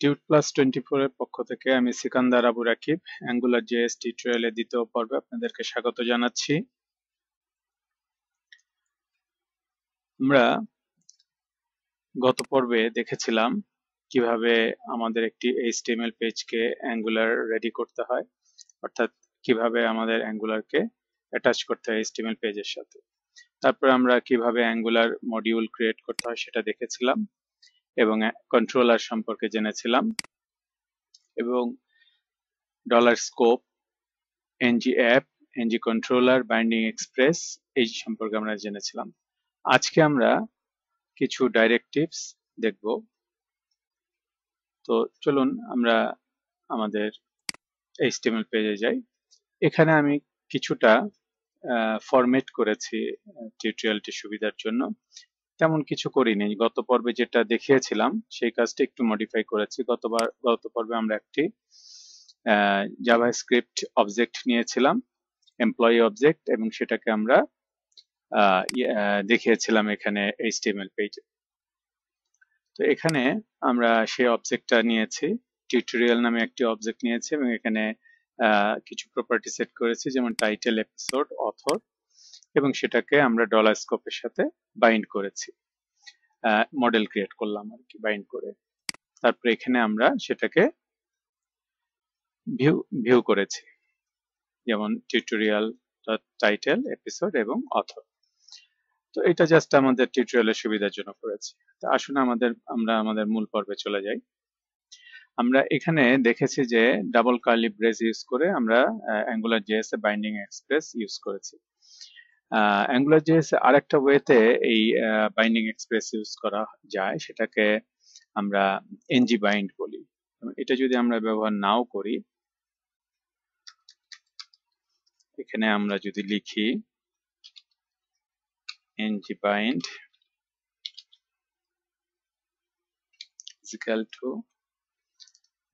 টিউট+24 এর পক্ষ থেকে আমি সিকান্দার আবু রাকিব অ্যাঙ্গুলার জেএস টিউটোরিয়ালের দ্বিতীয় পর্বে আপনাদেরকে স্বাগত জানাচ্ছি। আমরা গত পর্বে দেখেছিলাম কিভাবে আমাদের একটি HTML পেজকে অ্যাঙ্গুলার রেডি করতে হয়, অর্থাৎ কিভাবে আমাদের অ্যাঙ্গুলারকে অ্যাটাচ করতে হয় HTML পেজের সাথে। তারপর আমরা কিভাবে অ্যাঙ্গুলার মডিউল ক্রিয়েট করতে হয় সেটা দেখেছিলাম এবং কন্ট্রোলার সম্পর্কে জেনেছিলাম এবং $scope, ng app, ng controller, binding express এই সম্পর্কে আমরা জেনেছিলাম। আজকে আমরা কিছু ডাইরেক্টিভস দেখব। তো চলুন আমরা আমাদের HTML পেজে যাই। এখানে আমি কিছুটা ফরম্যাট করেছি টিউটোরিয়ালটি সুবিধার জন্য। তেমন কিছু করিনি, গত পর্বে যেটা দেখিয়েছিলাম সেই কাজটা একটু মডিফাই করেছি। গত পর্বে আমরা একটি জাভাস্ক্রিপ্ট অবজেক্ট নিয়েছিলাম, এমপ্লয়ি অবজেক্ট, এবং সেটাকে আমরা দেখিয়েছিলাম এখানে HTML পেজে। তো এখানে আমরা সেই অবজেক্টটা নিয়েছি, টিউটোরিয়াল নামে একটি অবজেক্ট নিয়েছি এবং এখানে কিছু প্রপার্টি সেট করেছি, যেমন টাইটেল, এপিসোড, অথর, এবং সেটাকে আমরা $স্কোপের সাথে বাইন্ড করেছি, মডেল ক্রিয়েট করলাম আর কি বাইন্ড করে। তারপরে এখানে আমরা সেটাকে ভিউ করেছি, যেমন টিউটোরিয়াল টাইটেল, এপিসোড এবং অথর। তো এটা জাস্ট আমাদের টিউটোরিয়ালের সুবিধার জন্য করেছি। তো আসুন আমরা আমাদের মূল পর্বে চলে যাই। আমরা এখানে দেখেছি যে ডাবল কার্লি ব্রেস ইউজ করে আমরা অ্যাঙ্গুলার জেএস এ বাইন্ডিং এক্সপ্রেস ইউজ করেছি। অ্যাঙ্গুলার জেএস এ আরেকটা ওয়েতে এই বাইন্ডিং এক্সপ্রেস ইউজ করা যায়, সেটাকে আমরা ng বাইন্ড বলি। এটা যদি আমরা ব্যবহার নাও করি, এখানে আমরা যদি লিখি ng bind is equal to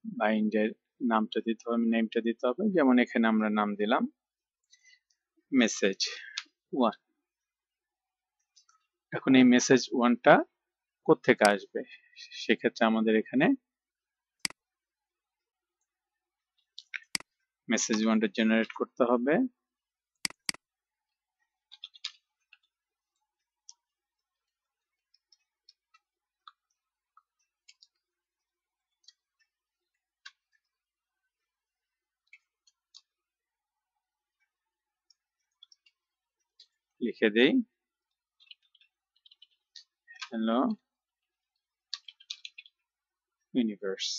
বাইন্ডের নামটা দিতে হবে, নেমটা দিতে হবে, যেমন এখানে আমরা নাম দিলাম মেসেজ 1। এখন এই মেসেজ 1টা কোত্থেকে আসবে, সেক্ষেত্রে আমাদের এখানে মেসেজ 1টা জেনারেট করতে হবে। লিখে দেই হ্যালো ইউনিভার্স,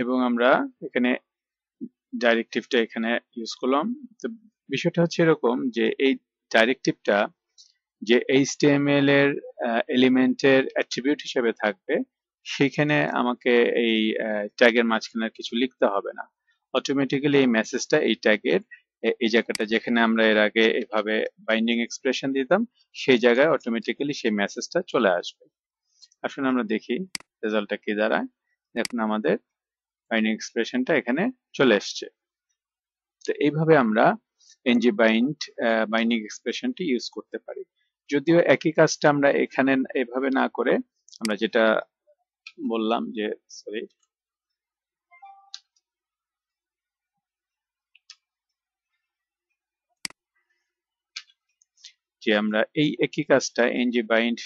এবং আমরা এখানে ডাইরেক্টিভটা এখানে ইউজ করলাম। তো বিষয়টা হচ্ছে এরকম যে এই ডাইরেক্টিভটা যে HTML এর এলিমেন্টের অ্যাট্রিবিউট হিসেবে থাকবে, সেখানে আমাকে এই ট্যাগের মাঝখানে কিছু লিখতে হবে না। অটোমেটিক্যালি এই মেসেজটা এই ট্যাগের এই জায়গাটা যেখানে আমরা এর আগে এভাবে বাইন্ডিং এক্সপ্রেশন দিতাম, সেই জায়গায় অটোমেটিক্যালি সেই মেসেজটা চলে আসবে। আসুন আমরা দেখি রেজাল্টটা কি দাঁড়ায়। দেখুন আমাদের বাইন্ডিং এক্সপ্রেশনটা এখানে চলে এসছে। তো এইভাবে আমরা ng বাইন্ডিং এক্সপ্রেশনটি ইউজ করতে পারি। যদিও একই কাজটা আমরা এখানে এভাবে না করে আমরা যেটা বললাম যে আমরা এই একই কাজটা ng bind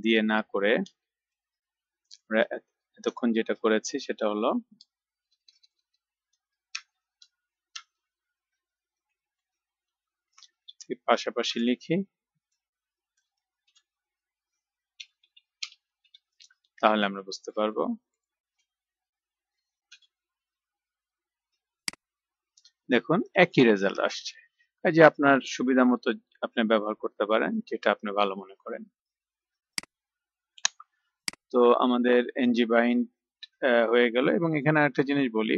দিয়ে না করে আমরা এতক্ষণ যেটা করেছি সেটা হলো পাশাপাশি লিখি, তাহলে আমরা বুঝতে পারবো। দেখুন একই রেজাল্ট আসছে। কাজে আপনার সুবিধা মতো আপনি ব্যবহার করতে পারেন, যেটা আপনি ভালো মনে করেন। তো আমাদের ng bind হয়ে গেল, এবং এখানে একটা জিনিস বলি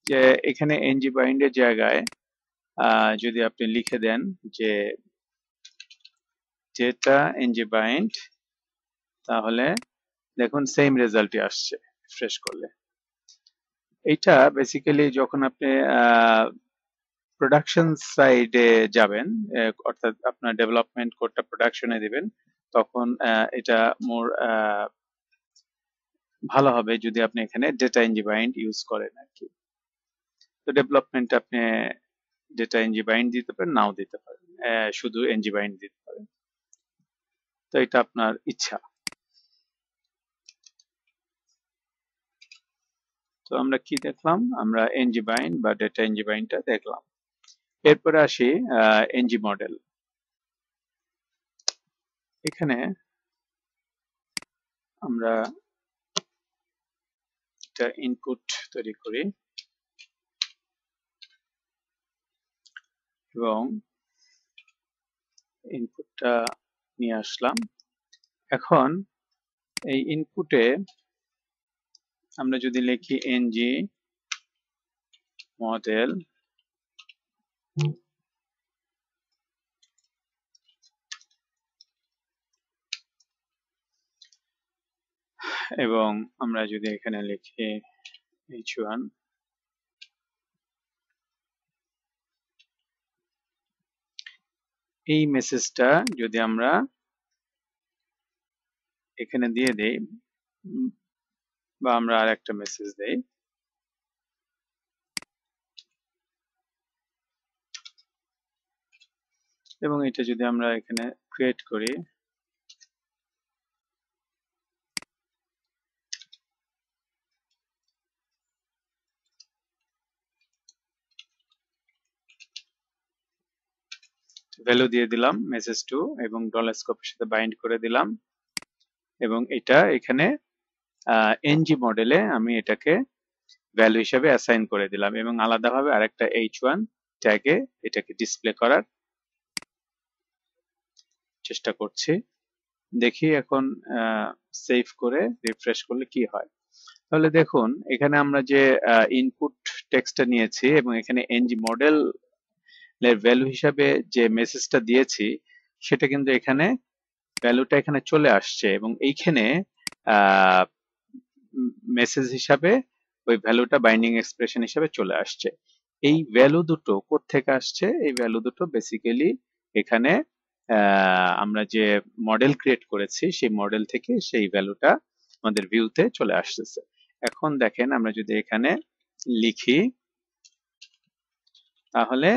যে এখানে ng bind এর জায়গায় যদি আপনি লিখে দেন যে ডেটা ng bind, তাহলে দেখুন সেম রেজাল্টই আসছে রিফ্রেশ করলে। এইটা বেসিক্যালি যখন আপনি প্রোডাকশন সাইডে যাবেন, অর্থাৎ আপনার ডেভেলপমেন্ট কোডটা প্রোডাকশনে দিবেন, তখন এটা মোর ভালো হবে যদি আপনি এখানে ডেটা ng bind ইউজ করেন আর কি। তো ডেভেলপমেন্ট আপনি ডেটা ng bind দিতে পারেন, নাও দিতে পারেন, শুধু ng bind দিতে পারেন। তো এটা আপনার ইচ্ছা। তো আমরা কি দেখলাম? আমরা ng bind বা ডেটা ng bind টা দেখলাম। এরপরে আসি ng মডেল। এখানে আমরা একটা ইনপুট তৈরি করি এবং ইনপুটটা নিয়ে আসলাম। এখন এই ইনপুটে আমরা যদি লিখি ng মডেল এবং আমরা যদি এখানে লিখি h1, এই মেসেজটা যদি আমরা এখানে দিয়ে দেই বা আমরা আরেকটা মেসেজ দেই, এবং এটা যদি আমরা এখানে ক্রিয়েট করি, ভ্যালু দিয়ে দিলাম মেসেজ টু এবং ডলার স্কোপের সাথে বাইন্ড করে দিলাম, এবং এটা এখানে ng মডেলে আমি এটাকে ভ্যালু হিসেবে অ্যাসাইন করে দিলাম এবং আলাদাভাবে আরেকটা h1 ট্যাগে এটাকে ডিসপ্লে করার চেষ্টা করছি। দেখি এখন সেভ করে রিফ্রেশ করলে কি হয়। তাহলে দেখুন এখানে আমরা যে ইনপুট টেক্সটটা নিয়েছি এবং এখানে ng মডেল এর ভ্যালু হিসাবে যে মেসেজটা দিয়েছি সেটা কিন্তু এখানে ভ্যালুটা এখানে চলে আসছে এবং এইখানে মেসেজ হিসাবে ওই ভ্যালুটা বাইন্ডিং এক্সপ্রেশন হিসাবে চলে আসছে। এই ভ্যালু দুটো কোত্থেকে আসছে? এই ভ্যালু দুটো বেসিক্যালি এখানে আমরা যে মডেল ক্রিয়েট করেছি সেই মডেল থেকে সেই ভ্যালুটা আমাদের ভিউতে চলে আসতেছে। এখন দেখেন আমরা যদি এখানে লিখি তাহলে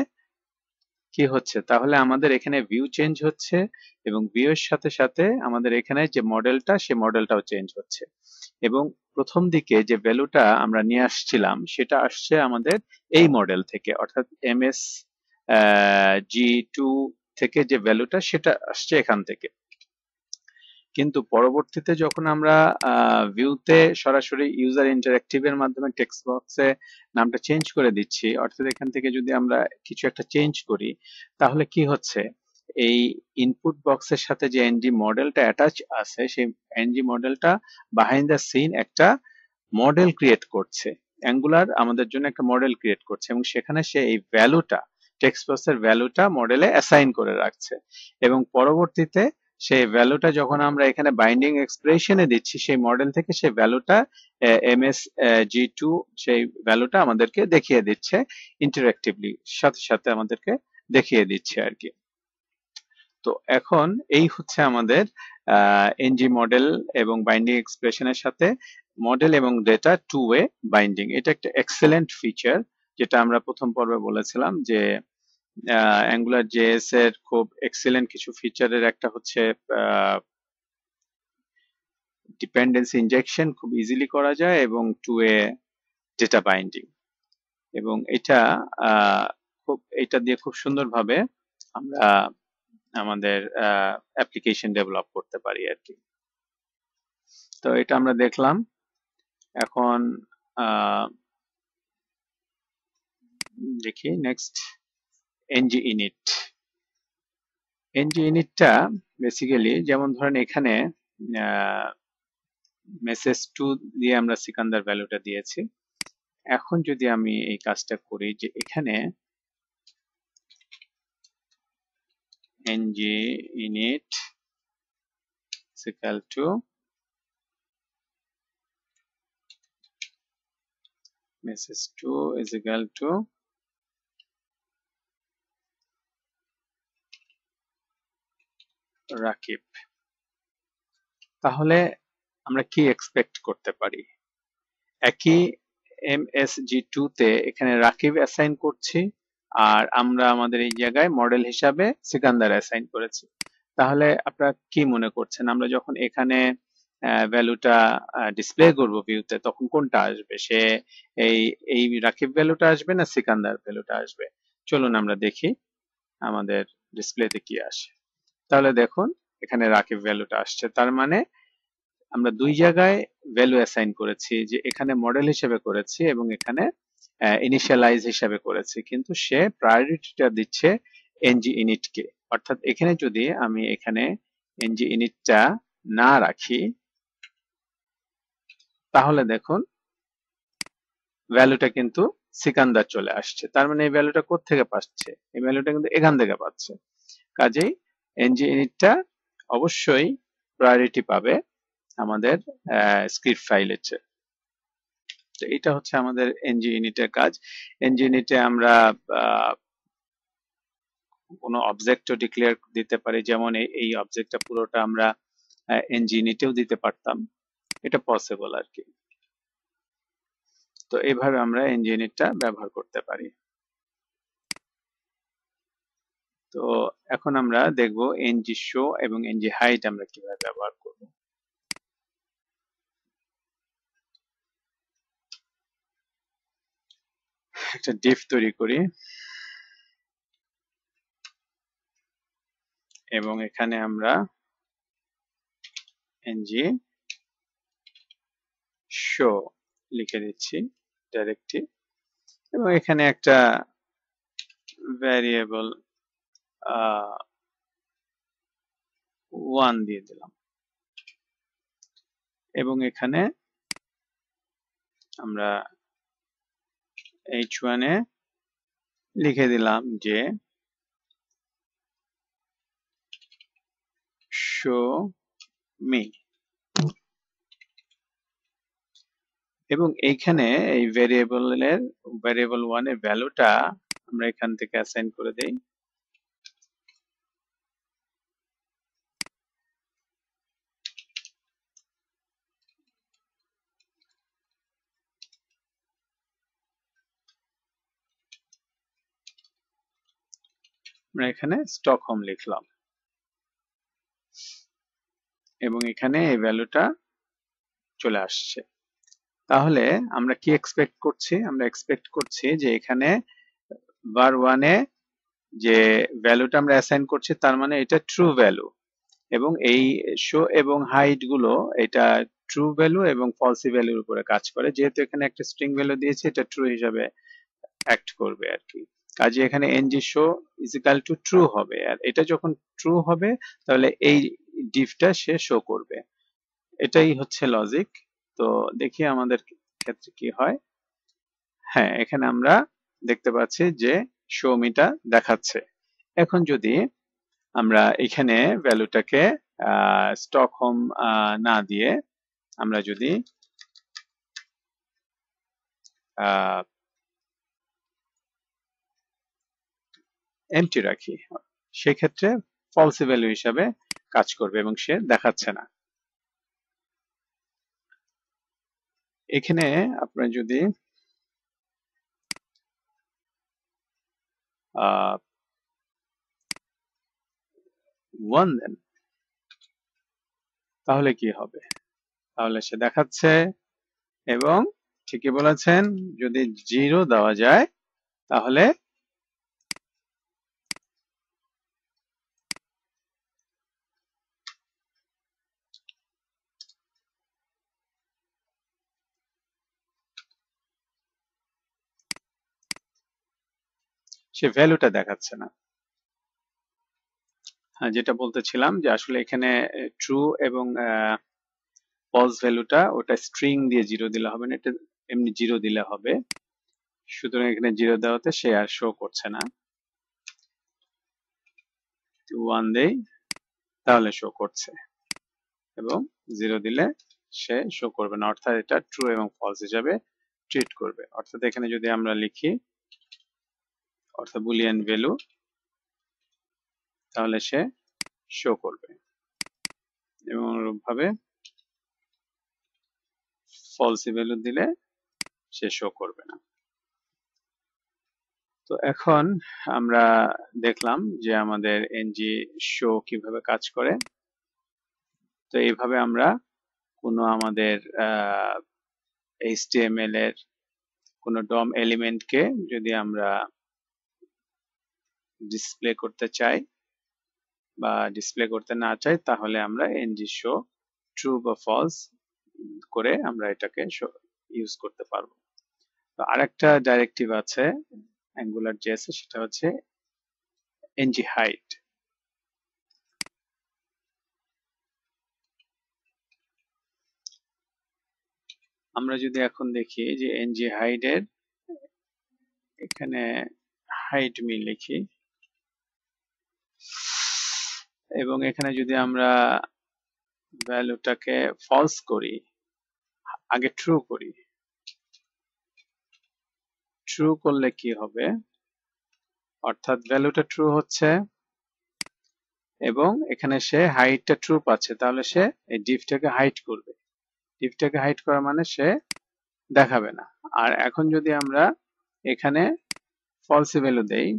কি হচ্ছে? তাহলে আমাদের এখানে ভিউ চেঞ্জ হচ্ছে এবং ভিউ এর সাথে সাথে আমাদের এখানে যে মডেলটা সেই মডেলটাও চেঞ্জ হচ্ছে এবং প্রথম দিকে যে ভ্যালুটা আমরা নিয়ে আসছিলাম সেটা আসছে আমাদের এই মডেল থেকে, অর্থাৎ ms g2 থেকে যে ভ্যালুটা সেটা আসছে এখান থেকে। কিন্তু পরবর্তীতে যখন আমরা ভিউতে সরাসরি ইউজার ইন্টারঅ্যাক্টিভ এর মাধ্যমে টেক্সট বক্সে নামটা চেঞ্জ করে দিচ্ছি, অর্থাৎ এখান থেকে যদি আমরা কিছু একটা চেঞ্জ করি তাহলে কি হচ্ছে? এই ইনপুট বক্সের সাথে যে ng মডেলটা অ্যাটাচ আছে সেই ng মডেলটা বিহাইন্ড দ্য সিন একটা মডেল ক্রিয়েট করছে, অ্যাঙ্গুলার আমাদের জন্য একটা মডেল ক্রিয়েট করছে এবং সেখানে সে এই ভ্যালুটা টেক্সট বক্সের ভ্যালুটা মডেলে অ্যাসাইন করে রাখছে এবং পরবর্তীতে সেই ভ্যালুটা যখন আমরা এখানে বাইন্ডিং এক্সপ্রেশনে দিচ্ছি সেই মডেল থেকে সেই ভ্যালুটা ms-g2 সেই ভ্যালুটা আমাদেরকে দেখিয়ে দিচ্ছে ইন্টারঅ্যাক্টিভলি, সাথে সাথে আমাদেরকে দেখিয়ে দিচ্ছে আর কি। তো এখন এই হচ্ছে আমাদের ng মডেল এবং বাইন্ডিং এক্সপ্রেশনের সাথে মডেল এবং ডেটা টু ওয়ে বাইন্ডিং। এটা একটা এক্সেলেন্ট ফিচার যেটা আমরা প্রথম পর্বে বলেছিলাম যে অ্যাঙ্গুলার জেএস এর খুব এক্সেলেন্ট কিছু ফিচারের একটা হচ্ছে ডিপেন্ডেন্সি ইনজেকশন খুব ইজিলি করা যায় এবং টু ওয়ে ডেটা বাইন্ডিং, এবং এটা এটা দিয়ে খুব সুন্দরভাবে আমরা আমাদের অ্যাপ্লিকেশন ডেভেলপ করতে পারি আর কি। তো এটা আমরা দেখলাম। এখন দেখি নেক্সট ng init। ng initটা বেসিক্যালি যেমন ধরেন এখানে মেসেজ টু দিয়ে আমরা সিকান্দার ভ্যালুটা দিয়েছি। এখন যদি আমি এই কাজটা করি যে এখানে ng init is equal to message2 is equal to Rakib, তাহলে আমরা কি এক্সপেক্ট করতে পারি? একই MSG2 তে এখানে রাকিব অ্যাসাইন করছি, আর আমরা আমাদের এই জায়গায় মডেল হিসাবে সিকান্দার অ্যাসাইন করেছি। তাহলে আপনারা কি মনে করছেন, আমরা যখন এখানে ভ্যালুটা ডিসপ্লে করব ভিউতে, তখন কোনটা আসবে? সে এই এই রাকিব ভ্যালুটা আসবে না সিকান্দার ভ্যালুটা আসবে? চলুন আমরা দেখি আমাদের ডিসপ্লেতে কি আসে। তাহলে দেখুন এখানে রাকিব ভ্যালুটা আসছে, তার মানে আমরা দুই জায়গায় ভ্যালু অ্যাসাইন করেছি, যে এখানে মডেল হিসেবে করেছি এবং এখানে ইনিশিয়ালাইজ হিসেবে করেছি, কিন্তু সে প্রায়োরিটিটা দিচ্ছে এনজি ইনিটকে। অর্থাৎ এখানে যদি আমি এখানে এনজি ইনিটটা না রাখি, তাহলে দেখুন ভ্যালুটা কিন্তু সিকান্দার চলে আসছে। তার মানে এই ভ্যালুটা কোত্থেকে পাচ্ছে? এই ভ্যালুটা কিন্তু এখান থেকে পাচ্ছে। কাজেই এনজি ইনিটটা অবশ্যই প্রায়োরিটি পাবে আমাদের স্ক্রিপ্ট ফাইলের চেয়ে। তো এটা হচ্ছে আমাদের এনজি ইউনিটের কাজ। এনজি ইউনিটে আমরা কোনো অবজেক্টও ডিক্লেয়ার দিতে পারি, যেমন এই অবজেক্টটা পুরোটা আমরা এনজি ইউনিটেও দিতে পারতাম, এটা পসিবল আর কি। তো এইভাবে আমরা এনজি ইউনিটটা ব্যবহার করতে পারি। তো এখন আমরা দেখব এনজি শো এবং এনজি হাইট আমরা কিভাবে ব্যবহার করব। একটা ডিফ তৈরি করি এবং এখানে আমরা এনজি শো লিখে দিচ্ছি ডাইরেক্টলি, এবং এখানে একটা ভ্যারিয়েবল 1 দিয়ে দিলাম, এবং এখানে আমরা h1 এ লিখে দিলাম যে show me, এবং এইখানে এই ভ্যারিয়েবল 1 এর ভ্যালুটা আমরা এখান থেকে অ্যাসাইন করে দেই। আমরা এখানে স্টকহোম লিখলাম এবং এখানে এই ভ্যালুটা চলে আসছে। তাহলে আমরা কি এক্সপেক্ট করছি? আমরা এক্সপেক্ট করছি যে এখানে var 1 এ যে ভ্যালুটা আমরা অ্যাসাইন করছি, তার মানে এটা ট্রু ভ্যালু, এবং এই শো এবং হাইট গুলো এটা ট্রু ভ্যালু এবং ফলসি ভ্যালুর উপরে কাজ করে। যেহেতু এখানে একটা স্ট্রিং ভ্যালু দিয়েছে, এটা ট্রু হিসাবে অ্যাক্ট করবে আর কি। কাজে এখানে এনজি শো ইজ ইকাল টু ট্রু হবে, আর এটা যখন ট্রু হবে তাহলে এই ডিফটা সে শো করবে। এটাই হচ্ছে লজিক। তো দেখি আমাদের ক্ষেত্রে কি হয়। হ্যাঁ, এখানে আমরা দেখতে পাচ্ছি যে শো মিটা দেখাচ্ছে। এখন যদি আমরা এখানে ভ্যালুটাকে স্টকহোম না দিয়ে আমরা যদি এমটি রাখি, সেক্ষেত্রে ফলসি ভ্যালু হিসাবে কাজ করবে এবং সে দেখাচ্ছে না। এখানে আপনারা যদি ওয়ান দেন, তাহলে কি হবে? তাহলে সে দেখাচ্ছে, এবং ঠিকই বলেছেন, যদি 0 দেওয়া যায় তাহলে সে ভ্যালুটা দেখাচ্ছে না। হ্যাঁ, যেটা বলতেছিলাম যে আসলে এখানে ট্রু এবং ফলস ভ্যালুটা ওটা স্ট্রিং দিয়ে 0 দিলে হবে না, এটা এমনি 0 দিলে হবে। সুতরাং এখানে 0 দেওয়াতে সে আর শো করছে না। 1 দেই, তাহলে শো করছে, এবং 0 দিলে সে শো করবে না, অর্থাৎ এটা ট্রু এবং ফলস হিসাবে ট্রিট করবে। অর্থাৎ এখানে যদি আমরা লিখি অর্থাৎ বুলিয়ান ভ্যালু, তাহলে সে শো করবে, এবং অনুরূপভাবে ফলসি ভ্যালু দিলে সে শো করবে না। তো এখন আমরা দেখলাম যে আমাদের এনজি শো কিভাবে কাজ করে। তো এইভাবে আমরা কোনো আমাদের HTML এর কোনো DOM এলিমেন্টকে যদি আমরা ডিসপ্লে করতে চাই বা ডিসপ্লে করতে না চাই, তাহলে আমরা ng show ট্রু বা ফলস করে আমরা এটাকে ইউজ করতে পারবো। তো আরেকটা ডাইরেক্টিভ আছে AngularJS এ, সেটা হচ্ছে ng hide। আমরা যদি এখন দেখি যে ng hide এর এখানে hide me লিখি এবং এখানে যদি আমরা ভ্যালুটাকে ফলস করি, আগে ট্রু করি, ট্রু করলে কি হবে, অর্থাৎ ভ্যালুটা ট্রু হচ্ছে এবং এখানে সে হাইটটা ট্রু পাচ্ছে, তাহলে সে এই ডিফটাকে হাইড করবে। ডিফটাকে হাইড করা মানে সে দেখাবে না। আর এখন যদি আমরা এখানে ফলসি ভ্যালু দেই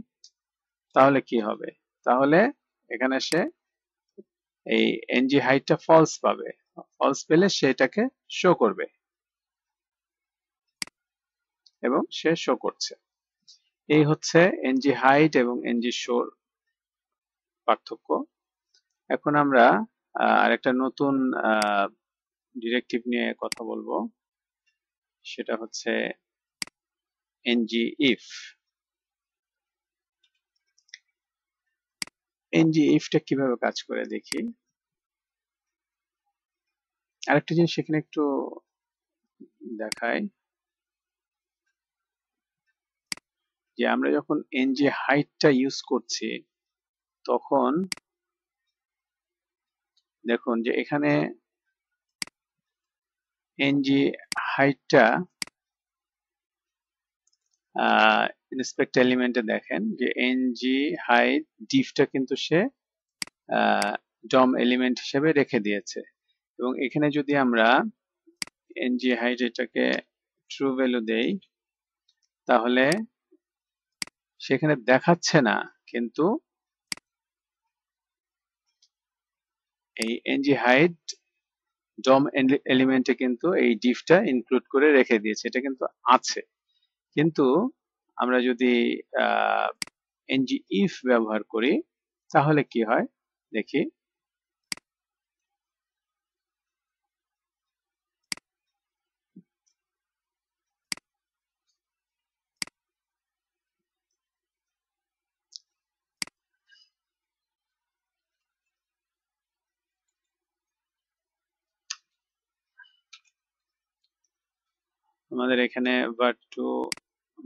তাহলে কি হবে, তাহলে এখানে সে এই ng হাইটটা ফলস পাবে। ফলস পেলে সে এটাকে শো করবে এবং সে শো করছে। এই হচ্ছে ng হাইড এবং ng শোর পার্থক্য। এখন আমরা আরেকটা নতুন ডিরেক্টিভ নিয়ে কথা বলবো, সেটা হচ্ছে ng if। ng if টা কিভাবে কাজ করে দেখি। আরেকটা জিনিস এখানে একটু দেখাই, যে আমরা যখন ng হাইটটা ইউজ করছি তখন দেখুন যে এখানে ng হাইটটা ইন্সপেক্ট এলিমেন্টে দেখেন যে ng হাইট ডিফটা কিন্তু সে ডম এলিমেন্ট হিসেবে রেখে দিয়েছে এবং এখানে যদি আমরা ng হাইট এটাকে ট্রু ভ্যালু দেই তাহলে সেখানে দেখাচ্ছে না, কিন্তু এই ng হাইট ডম এলিমেন্টে কিন্তু এই ডিফটা ইনক্লুড করে রেখে দিয়েছে, এটা কিন্তু আছে। কিন্তু আমরা যদি ng if ব্যবহার করি তাহলে কি হয় দেখি। আমাদের এখানে var2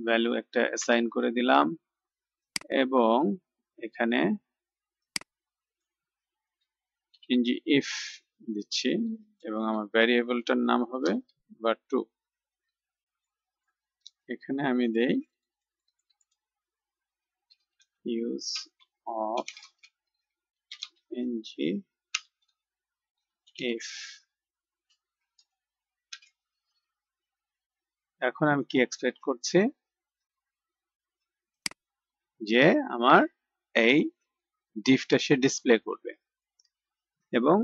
ভ্যালু একটা অ্যাসাইন করে দিলাম এবং এখানে ng if দিচ্ছি এবং আমার ভ্যারিয়েবলটার নাম হবে var2। এখানে আমি দেই use of ng if। এখন আমি কি এক্সপেক্ট করছি যে আমার এই ডিফটা সে ডিসপ্লে করবে এবং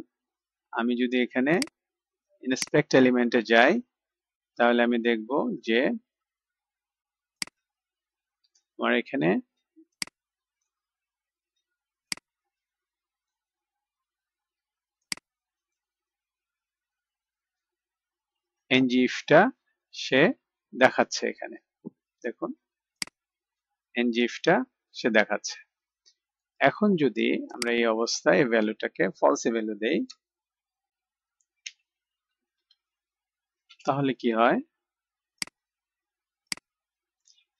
আমি যদি এখানে ইন্সপেক্ট এলিমেন্টে যাই তাহলে আমি দেখব যে আমার এখানে ng if-টা সে দেখাচ্ছে। এখানে দেখুন ng if-টা সে দেখাচ্ছে। এখন যদি আমরা এই অবস্থায় এই ভ্যালুটাকে ফলসে ভ্যালু দেই তাহলে কি হয়,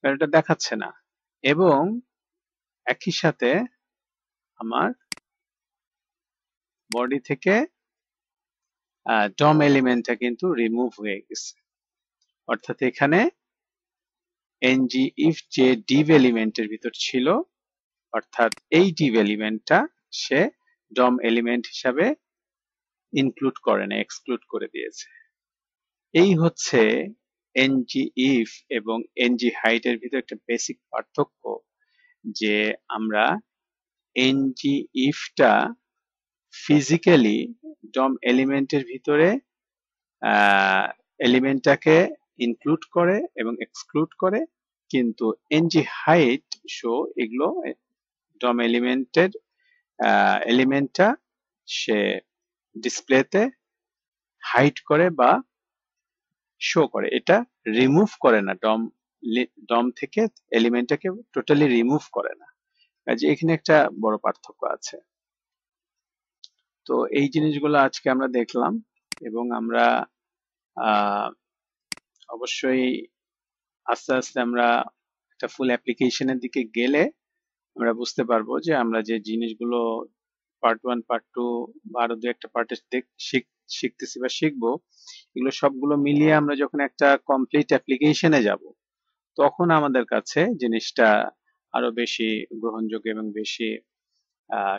ভ্যালুটা দেখাচ্ছে না এবং একই সাথে আমার বডি থেকে ডম এলিমেন্টটা কিন্তু রিমুভ হয়ে গেছে। অর্থাৎ এখানে ng if যে div এলিমেন্টের ভিতর ছিল, অর্থাৎ এই div এলিমেন্টটা সে ডম এলিমেন্ট হিসাবে ইনক্লুড করে না, এক্সক্লুড করে দিয়েছে। এই হচ্ছে এনজি ইফ এবং এনজি হাইট এর ভিতরে একটা বেসিক পার্থক্য, যে আমরা এনজি ইফটা ফিজিক্যালি ডম এলিমেন্টের ভিতরে এলিমেন্টটাকে ইনক্লুড করে এবং এক্সক্লুড করে, কিন্তু এনজি হাইট শো এগুলো ডম এলিমেন্টটা সে ডিসপ্লেতে হাইড করে বা শো করে, এটা রিমুভ করে না। ডম থেকে এলিমেন্টটাকে টোটালি রিমুভ করে না। কাজে এখানে একটা বড় পার্থক্য আছে। তো এই জিনিসগুলো আজকে আমরা দেখলাম, এবং আমরা আহ, অবশ্যই আস্তে আস্তে আমরা একটা ফুল অ্যাপ্লিকেশনের দিকে গেলে আমরা বুঝতে পারবো যে আমরা যে জিনিসগুলো পার্ট 1 পার্ট 2 বা আরো দু একটা পার্টে শিখতেছি বা শিখবো, এগুলো সবগুলো মিলিয়ে আমরা যখন একটা কমপ্লিট অ্যাপ্লিকেশনে যাব, তখন আমাদের কাছে জিনিসটা আরো বেশি গ্রহণযোগ্য এবং বেশি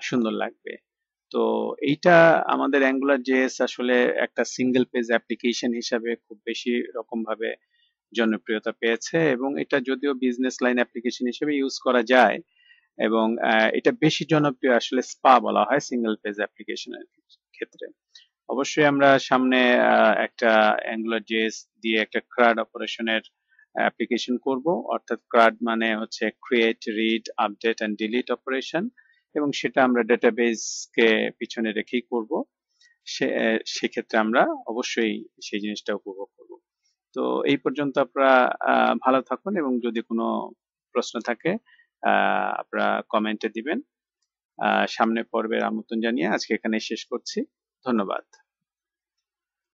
সুন্দর লাগবে। তো এইটা আমাদের অ্যাঙ্গুলার জেএস আসলে একটা সিঙ্গেল পেজ অ্যাপ্লিকেশন হিসাবে খুব বেশি রকম ভাবে জনপ্রিয়তা পেয়েছে, এবং এটা যদিও বিজনেস লাইন অ্যাপ্লিকেশন হিসেবে ইউজ করা যায়, এবং এটা বেশি জনপ্রিয় আসলে স্পা বলা হয় সিঙ্গেল পেজ অ্যাপ্লিকেশনের ক্ষেত্রে। অবশ্যই আমরা সামনে একটা অ্যাঙ্গুলার জেএস দিয়ে একটা ক্রাড অপারেশনের অ্যাপ্লিকেশন করব, অর্থাৎ ক্রাড মানে হচ্ছে create, read, update and delete operation, এবং সেটা আমরা ডেটাবেসকে পিছনে রেখেই করব। সেক্ষেত্রে আমরা অবশ্যই সেই জিনিসটা উপভোগ করব। তো এই পর্যন্ত আপনারা ভালো থাকুন, এবং যদি কোনো প্রশ্ন থাকে আপনারা কমেন্টে দিবেন। সামনে পর্বের আমন্ত্রণ জানিয়ে আজকে এখানে শেষ করছি। ধন্যবাদ।